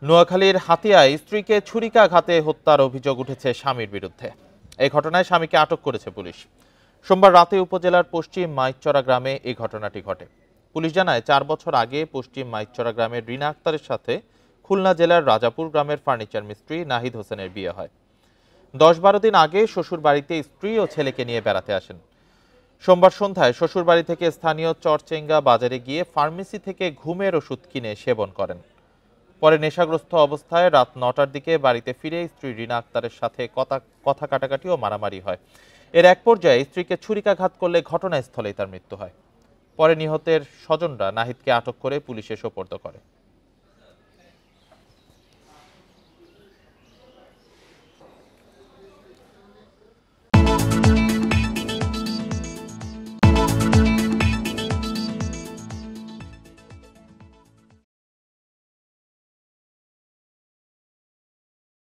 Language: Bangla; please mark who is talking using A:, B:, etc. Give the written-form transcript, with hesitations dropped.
A: নোয়াখালীর হাতিয়ায় স্ত্রীকে ছুরিকাঘাতে হত্যার অভিযোগ উঠেছে স্বামীর বিরুদ্ধে। এই ঘটনায় স্বামীকে আটক করেছে পুলিশ। সোমবার রাতে উপজেলার পশ্চিম মাইকচরা গ্রামে এই ঘটনাটি ঘটে। পুলিশ জানায় 4 বছর আগে পশ্চিম মাইকচরা গ্রামের রিনা আক্তারের সাথে খুলনা জেলার রাজাপুর গ্রামের ফার্নিচার মিস্ত্রি নাহিদ হোসেনের বিয়ে হয়। 10-12 দিন আগে শ্বশুর বাড়িতে স্ত্রী ও ছেলেকে নিয়ে বেড়াতে আসেন। সোমবার সন্ধ্যায় শ্বশুর বাড়ি থেকে স্থানীয় চরচেঙ্গা বাজারে গিয়ে ফার্মেসি থেকে ঘুমের ওষুধ কিনে সেবন করেন। পরে নেশাগ্রস্ত অবস্থায় রাত 9টার দিকে বাড়িতে ফিরে স্ত্রী রিনা আক্তারের সাথে কথা কাটাকাটি ও মারামারি হয়। এর এক পর্যায়ে স্ত্রীকে ছুরিকাঘাত করলে ঘটনাস্থলেই তার মৃত্যু হয়। পরে নিহতের স্বজনরা নাহিদকে আটক করে পুলিশে সোপর্দ করে।